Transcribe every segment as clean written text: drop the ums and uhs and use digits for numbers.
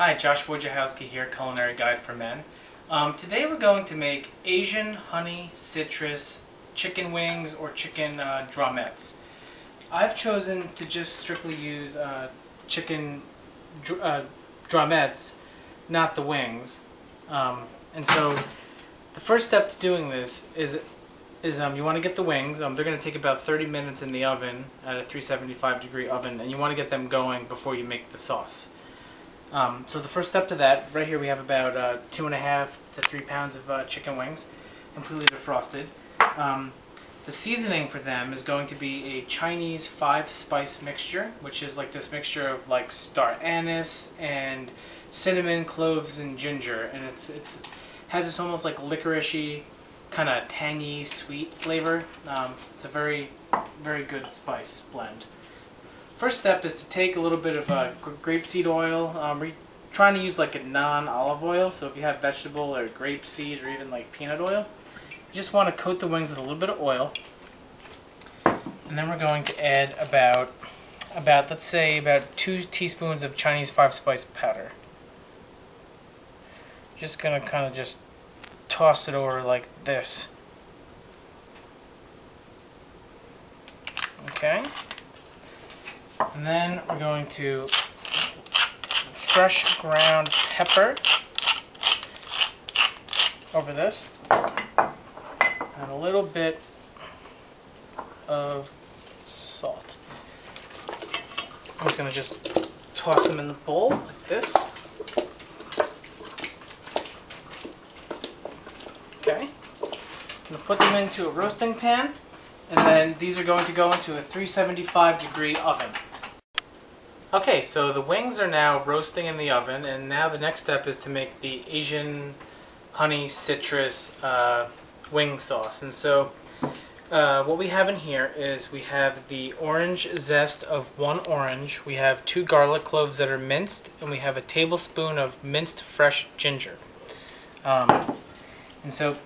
Hi, Josh Wojciechowski here, Culinary Guide for Men. Today we're going to make Asian honey citrus chicken wings or chicken drumettes. I've chosen to just strictly use chicken drumettes, not the wings. And so the first step to doing this is you want to get the wings. They're going to take about 30 minutes in the oven at a 375-degree oven, and you want to get them going before you make the sauce. So the first step to that, right here we have about 2.5 to 3 pounds of chicken wings, completely defrosted. The seasoning for them is going to be a Chinese 5-spice mixture, which is like this mixture of like star anise and cinnamon, cloves, and ginger, and it has this almost like licoricey, kind of tangy, sweet flavor. It's a very, very good spice blend. First step is to take a little bit of grapeseed oil. We're trying to use like a non-olive oil, so if you have vegetable or grapeseed or even like peanut oil, you just want to coat the wings with a little bit of oil. And then we're going to add about let's say about 2 teaspoons of Chinese 5-spice powder. Just gonna kind of just toss it over like this. Okay. And then we're going to fresh ground pepper over this, and a little bit of salt. I'm just going to just toss them in the bowl like this. Okay. I'm going to put them into a roasting pan, and then these are going to go into a 375-degree oven. Okay, so the wings are now roasting in the oven, and now the next step is to make the Asian honey citrus wing sauce. And so what we have in here is we have the orange zest of 1 orange, we have 2 garlic cloves that are minced, and we have a tablespoon of minced fresh ginger. And so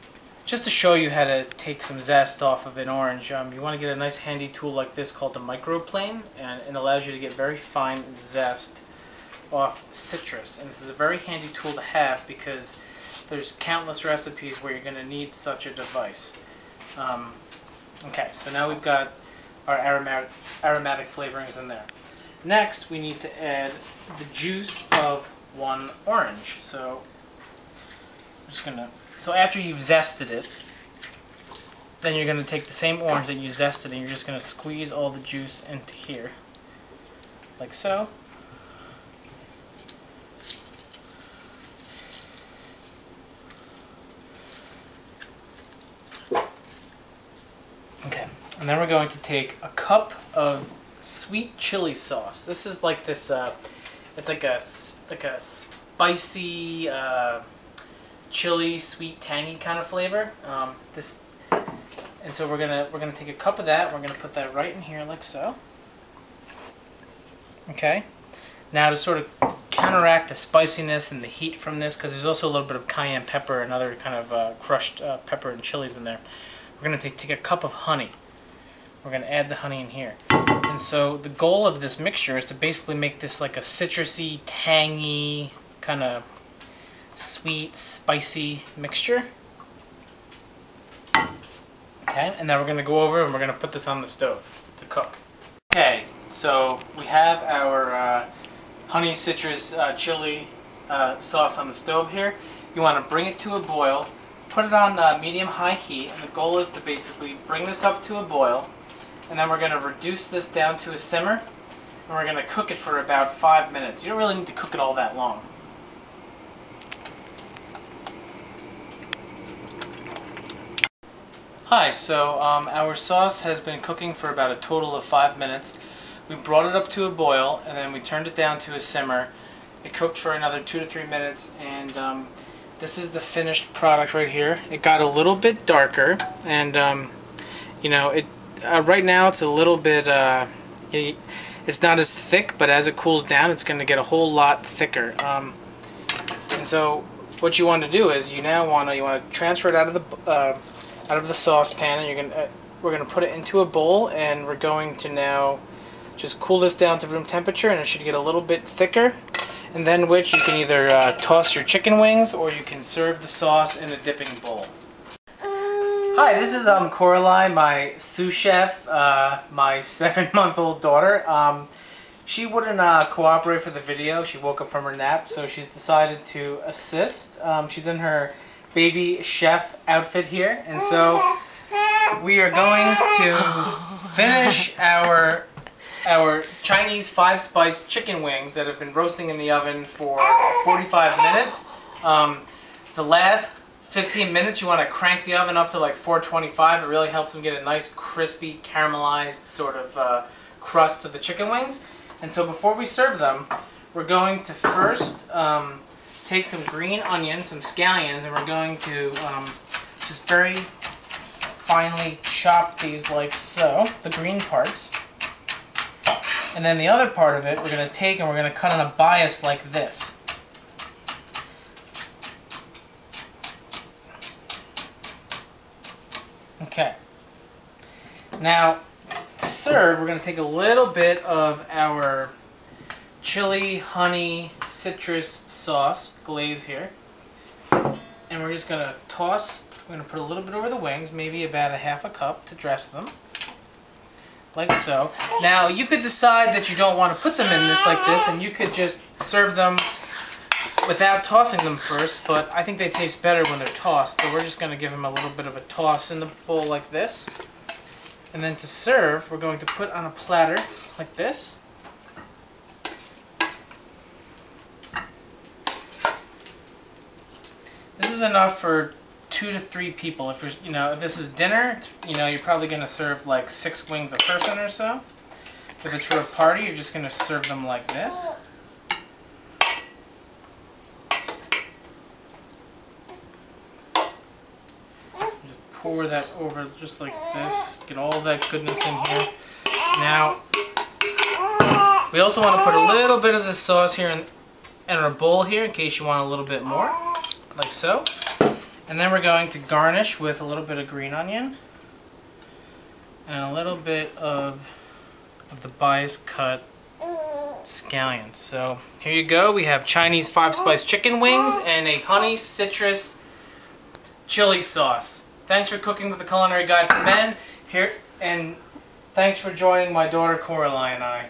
just to show you how to take some zest off of an orange, you want to get a nice handy tool like this called the microplane, and it allows you to get very fine zest off citrus. And this is a very handy tool to have because there's countless recipes where you're going to need such a device. Okay, so now we've got our aromatic flavorings in there. Next, we need to add the juice of 1 orange. So I'm just going to... So after you've zested it, then you're going to take the same orange that you zested and you're just going to squeeze all the juice into here, like so. Okay, and then we're going to take a cup of sweet chili sauce. This is like this, it's like a spicy, chili, sweet, tangy kind of flavor. And so we're gonna take a cup of that. We're gonna put that right in here, like so. Okay. Now to sort of counteract the spiciness and the heat from this, because there's also a little bit of cayenne pepper and other kind of crushed pepper and chilies in there, we're gonna take a cup of honey. We're gonna add the honey in here. And so the goal of this mixture is to basically make this like a citrusy, tangy kind of sweet, spicy mixture. Okay, and then we're going to go over and we're going to put this on the stove to cook. Okay, so we have our honey citrus chili sauce on the stove here. You want to bring it to a boil, put it on medium-high heat, and the goal is to basically bring this up to a boil, and then we're going to reduce this down to a simmer, and we're going to cook it for about 5 minutes. You don't really need to cook it all that long. Hi, so our sauce has been cooking for about a total of 5 minutes. We brought it up to a boil and then we turned it down to a simmer. It cooked for another 2 to 3 minutes, and this is the finished product right here. It got a little bit darker, and you know, right now it's a little bit, it's not as thick, but as it cools down it's going to get a whole lot thicker. And so what you want to do is you want to transfer it out of the saucepan, and we're going to put it into a bowl, and we're going to now just cool this down to room temperature, and it should get a little bit thicker. and then which you can either toss your chicken wings or you can serve the sauce in a dipping bowl. Hi, this is Coraline, my sous chef, my 7-month-old daughter. She wouldn't cooperate for the video. She woke up from her nap, so she's decided to assist. She's in her baby chef outfit here, and so we are going to finish our Chinese 5-spice chicken wings that have been roasting in the oven for 45 minutes. The last 15 minutes you want to crank the oven up to like 425. It really helps them get a nice crispy caramelized sort of crust to the chicken wings. And so before we serve them, we're going to first take some green onions, some scallions, and we're going to just very finely chop these like so, the green parts. And then the other part of it we're going to take and we're going to cut on a bias like this. Okay. Now, to serve, we're going to take a little bit of our chili, honey, citrus sauce glaze here. And we're just going to toss, we're going to put a little bit over the wings, maybe about a half a cup to dress them. Like so. Now, you could decide that you don't want to put them in this like this, and you could just serve them without tossing them first, but I think they taste better when they're tossed, so we're just going to give them a little bit of a toss in the bowl like this. And then to serve, we're going to put on a platter like this. This is enough for 2 to 3 people. If you're, if this is dinner, you're probably going to serve like 6 wings a person or so. If it's for a party, you're just going to serve them like this. Pour that over just like this. Get all that goodness in here. Now, we also want to put a little bit of the sauce here in our bowl here in case you want a little bit more, like so. And then we're going to garnish with a little bit of green onion and a little bit of the bias cut scallions. So here you go. We have Chinese 5-spice chicken wings and a honey citrus chili sauce. Thanks for cooking with the Culinary Guide for Men here, and thanks for joining my daughter Coraline and I.